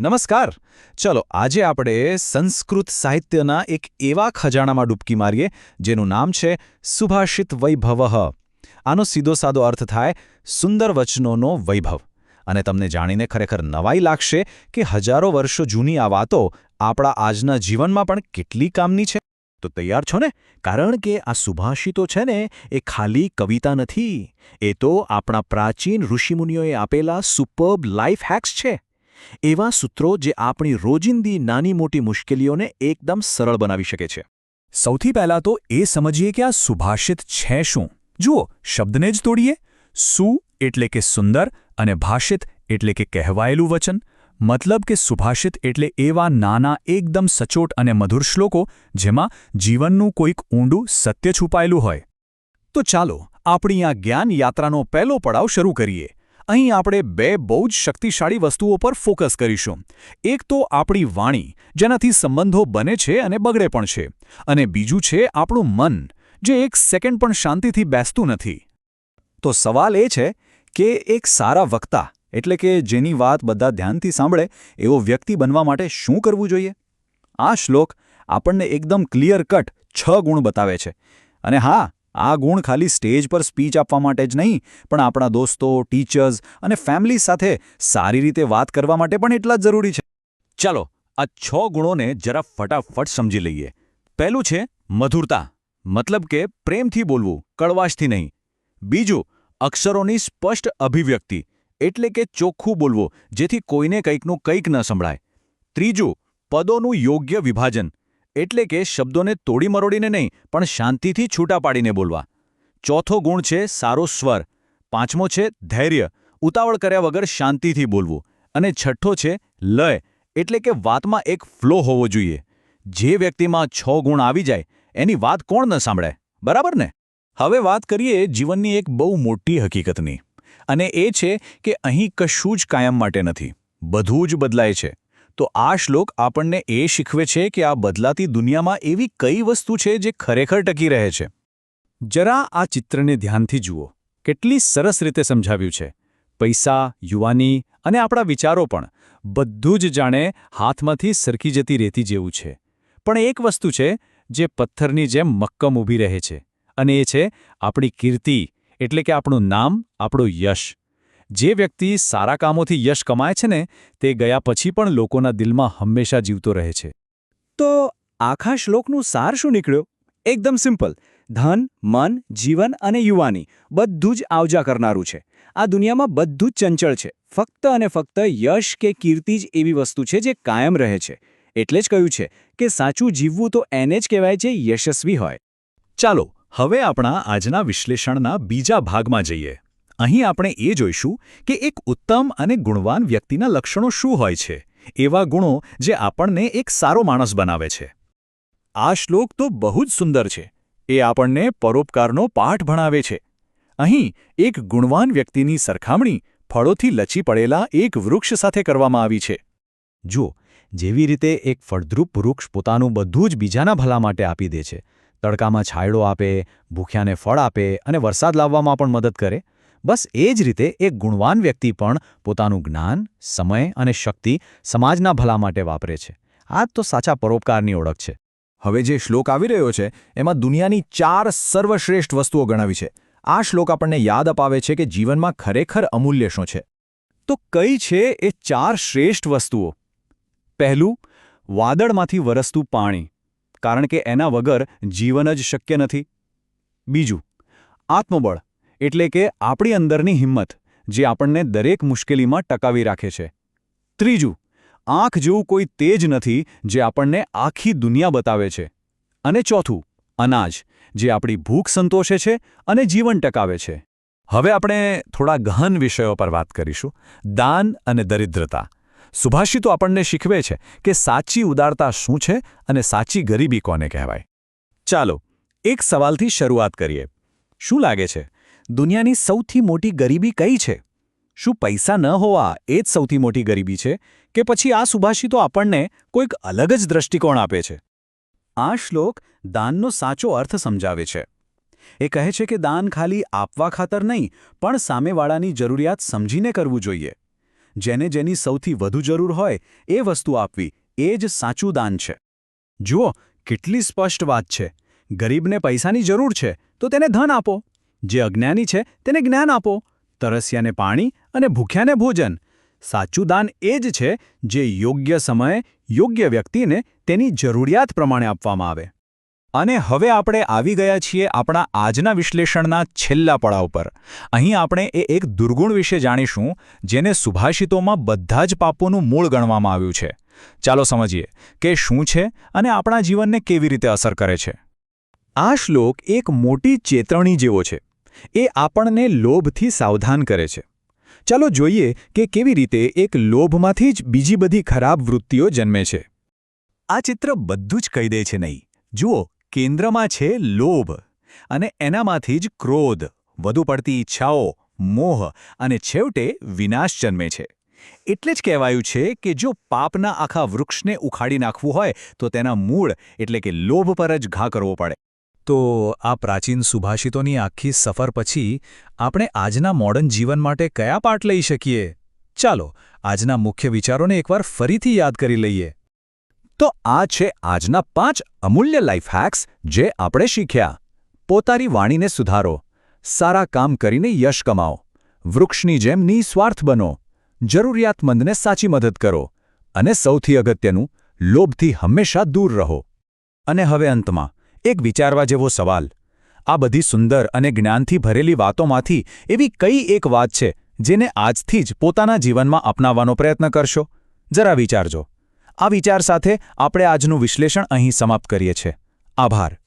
નમસ્કાર. ચલો આજે આપણે સંસ્કૃત સાહિત્યના એક એવા ખજાણામાં ડૂબકી મારીએ જેનું નામ છે સુભાષિત વૈભવઃ. આનો સીધો સાદો અર્થ થાય સુંદર વચનોનો વૈભવ. અને તમને જાણીને ખરેખર નવાઈ લાગશે કે હજારો વર્ષો જૂની આ વાતો આપણા આજના જીવનમાં પણ કેટલી કામની છે. તો તૈયાર છો ને? કારણ કે આ સુભાષિતો છે ને એ ખાલી કવિતા નથી, એ તો આપણા પ્રાચીન ઋષિમુનિઓએ આપેલા સુપર્બ લાઈફ હેક્સ છે. એવા સૂત્રો જે આપણી રોજિંદી નાની મોટી મુશ્કેલીઓને એકદમ સરળ બનાવી શકે છે. સૌથી પહેલાં તો એ સમજીએ કે આ સુભાષિત છે શું. જુઓ, શબ્દને જ તોડીએ. સુ એટલે કે સુંદર અને ભાષિત એટલે કે કહેવાયેલું વચન. મતલબ કે સુભાષિત એટલે એવા નાના એકદમ સચોટ અને મધુર શ્લોકો જેમાં જીવનનું કોઈક ઊંડું સત્ય છુપાયેલું હોય. તો ચાલો આપણી આ જ્ઞાન યાત્રાનો પહેલો પડાવ શરૂ કરીએ. અહીં આપણે બે બહુ જ શક્તિશાળી વસ્તુઓ પર ફોકસ કરીશું. એક તો આપણી વાણી, જેનાથી સંબંધો બને છે અને બગડે પણ છે, અને બીજું છે આપણું મન, જે એક સેકન્ડ પણ શાંતિથી બેસતું નથી. તો સવાલ એ છે કે એક સારા વક્તા એટલે કે જેની વાત બધા ધ્યાનથી સાંભળે એવો વ્યક્તિ બનવા માટે શું કરવું જોઈએ? આ શ્લોક આપણને એકદમ ક્લિયર કટ 6 ગુણ બતાવે છે. અને હા, આ ગુણ ખાલી સ્ટેજ પર સ્પીચ આપવા માટે જ નહીં, પણ આપણા દોસ્તો, ટીચર્સ અને ફેમિલી સાથે સારી રીતે વાત કરવા માટે પણ એટલા જ જરૂરી છે. ચાલો આ 6 ગુણોને જરા ફટાફટ સમજી લઈએ. પહેલું છે મધુરતા, મતલબ કે પ્રેમથી બોલવું, કડવાશથી નહીં. બીજું, અક્ષરોની સ્પષ્ટ અભિવ્યક્તિ, એટલે કે ચોખ્ખું બોલવું, જેથી કોઈને કંઈકનું કંઈક ન સંભળાય. ત્રીજું, પદોનું યોગ્ય વિભાજન, એટલે કે શબ્દોને તોડી મરોડીને નહીં પણ શાંતિથી છૂટા પાડીને બોલવા. ચોથો ગુણ છે સારો સ્વર. પાંચમો છે ધૈર્ય, ઉતાવળ કર્યા વગર શાંતિથી બોલવું. અને છઠ્ઠો છે લય, એટલે કે વાતમાં એક ફ્લો હોવો જોઈએ. જે વ્યક્તિમાં 6 ગુણ આવી જાય એની વાત કોણ ન સાંભળે, બરાબર ને? હવે વાત કરીએ જીવનની એક બહુ મોટી હકીકતની, અને એ છે કે અહીં કશું જ કાયમ માટે નથી, બધું જ બદલાય છે. તો આ શ્લોક આપણને એ શીખવે છે કે આ બદલાતી દુનિયામાં એવી કઈ વસ્તુ છે જે ખરેખર ટકી રહે છે. જરા આ ચિત્રને ધ્યાનથી જુઓ. કેટલી સરસ રીતે સમજાવ્યું છે. પૈસા, યુવાની અને આપણા વિચારો પણ બધું જ જાણે હાથમાંથી સરકી જતી રેતી જેવું છે. પણ એક વસ્તુ છે જે પથ્થરની જેમ મક્કમ ઊભી રહે છે, અને એ છે આપણી કીર્તિ, એટલે કે આપણું નામ, આપણું યશ. જે વ્યક્તિ સારા કામોથી યશ કમાય છે ને, તે ગયા પછી પણ લોકોના દિલમાં હંમેશા જીવતો રહે છે. તો આખા શ્લોકનું સાર શું નીકળ્યો? એકદમ સિમ્પલ. ધન, મન, જીવન અને યુવાની બધું જ આવજા કરનારું છે. આ દુનિયામાં બધું જ ચંચળ છે. ફક્ત અને ફક્ત યશ કે કીર્તિ જ એવી વસ્તુ છે જે કાયમ રહે છે. એટલે જ કહ્યું છે કે સાચું જીવવું તો એને જ કહેવાય છે યશસ્વી હોય. ચાલો હવે આપણા આજના વિશ્લેષણના બીજા ભાગમાં જઈએ. અહીં આપણે એ જોઈશું કે એક ઉત્તમ અને ગુણવાન વ્યક્તિના લક્ષણો શું હોય છે, એવા ગુણો જે આપણને એક સારો માણસ બનાવે છે. આ શ્લોક તો બહુ જ સુંદર છે. એ આપણને પરોપકારનો પાઠ ભણાવે છે. અહીં એક ગુણવાન વ્યક્તિની સરખામણી ફળોથી લચી પડેલા એક વૃક્ષ સાથે કરવામાં આવી છે. જુઓ, જેવી રીતે એક ફળદ્રુપ વૃક્ષ પોતાનું બધું જ બીજાના ભલા માટે આપી દે છે, તડકામાં છાંયડો આપે, ભૂખ્યાને ફળ આપે અને વરસાદ લાવવામાં પણ મદદ કરે, બસ એ જ રીતે એક ગુણવાન વ્યક્તિ પણ પોતાનું જ્ઞાન, સમય અને શક્તિ સમાજના ભલા માટે વાપરે છે. આ તો સાચા પરોપકારની ઓળખ છે. હવે જે શ્લોક આવી રહ્યો છે એમાં દુનિયાની 4 સર્વશ્રેષ્ઠ વસ્તુઓ ગણાવી છે. આ શ્લોક આપણને યાદ અપાવે છે કે જીવનમાં ખરેખર અમૂલ્ય શું છે. તો કઈ છે એ 4 શ્રેષ્ઠ વસ્તુઓ? પહેલું, વાદળમાંથી વરસતું પાણી, કારણ કે એના વગર જીવન જ શક્ય નથી. બીજું, આત્મબળ, એટલે કે આપણી અંદરની હિંમત, જે આપણને દરેક મુશ્કેલીમાં ટકાવી રાખે છે. ત્રીજું, આંખ જેવું કોઈ તેજ નથી જે આપણને આખી દુનિયા બતાવે છે. અને ચોથું, અનાજ, જે આપણી ભૂખ સંતોષે છે અને જીવન ટકાવે છે. હવે આપણે થોડા ગહન વિષયો પર વાત કરીશું. દાન અને દરિદ્રતા. સુભાષિતો આપણને શીખવે છે કે સાચી ઉદારતા શું છે અને સાચી ગરીબી કોને કહેવાય. ચાલો એક સવાલથી શરૂઆત કરીએ. શું લાગે છે, દુનિયાની સૌથી મોટી ગરીબી કઈ છે? શું પૈસા ન હોવા એ જ સૌથી મોટી ગરીબી છે, કે પછી આ સુભાષિતો આપણને કોઈક અલગ જ દ્રષ્ટિકોણ આપે છે? આ શ્લોક દાનનો સાચો અર્થ સમજાવે છે. એ કહે છે કે દાન ખાલી આપવા ખાતર નહીં, પણ સામેવાળાની જરૂરિયાત સમજીને કરવું જોઈએ. જેને જેની સૌથી વધુ જરૂર હોય એ વસ્તુ આપવી એ જ સાચું દાન છે. જુઓ, કેટલી સ્પષ્ટ વાત છે. ગરીબને પૈસાની જરૂર છે તો તેને ધન આપો. જે અજ્ઞાની છે તેને જ્ઞાન આપો. તરસ્યાને પાણી અને ભૂખ્યાને ભોજન. સાચું દાન એ જ છે જે યોગ્ય સમયે યોગ્ય વ્યક્તિને તેની જરૂરિયાત પ્રમાણે આપવામાં આવે. અને હવે આપણે આવી ગયા છીએ આપણા આજના વિશ્લેષણના છેલ્લા પડાવ પર. અહીં આપણે એક દુર્ગુણ વિશે જાણીશું જેને સુભાષિતોમાં બધા જ પાપોનું મૂળ ગણવામાં આવ્યું છે. ચાલો સમજીએ કે શું છે અને આપણા જીવનને કેવી રીતે અસર કરે છે. આ શ્લોક એક મોટી ચેતવણી જેવો છે. એ આપણને લોભથી સાવધાન કરે છે. ચાલો જોઈએ કે કેવી રીતે એક લોભમાંથી જ બીજી બધી ખરાબ વૃત્તિઓ જન્મે છે. આ ચિત્ર બધું જ કહી દે છે નહીં. જુઓ, કેન્દ્રમાં છે લોભ અને એનામાંથી જ ક્રોધ, વધુ પડતી ઈચ્છાઓ, મોહ અને છેવટે વિનાશ જન્મે છે. એટલે જ કહેવાયું છે કે જો પાપના આખા વૃક્ષને ઉખાડી નાખવું હોય તો તેના મૂળ એટલે કે લોભ પર જ ઘા કરવો પડે. તો આ પ્રાચીન સુભાષિતોની આખી સફર પછી આપણે આજના મોડર્ન જીવન માટે કયા પાઠ લઈ શકીએ? ચાલો આજના મુખ્ય વિચારોને એકવાર ફરીથી યાદ કરી લઈએ. તો આ છે આજના 5 અમૂલ્ય લાઈફ હેક્સ જે આપણે શીખ્યા. પોતાની વાણીને સુધારો, સારા કામ કરીને યશ કમાઓ, વૃક્ષની જેમ નિસ્વાર્થ બનો, જરૂરિયાતમંદને સાચી મદદ કરો અને સૌથી અગત્યનું, લોભથી હંમેશા દૂર રહો. અને હવે અંતમાં એક વિચારવા જેવો સવાલ. આ બધી સુંદર અને જ્ઞાનથી ભરેલી વાતોમાંથી એવી કઈ એક વાત છે જેને આજથી જ પોતાના જીવનમાં અપનાવવાનો પ્રયત્ન કરશો? જરા વિચારજો. આ વિચાર સાથે આપણે આજનું વિશ્લેષણ અહીં સમાપ્ત કરીએ છીએ. આભાર.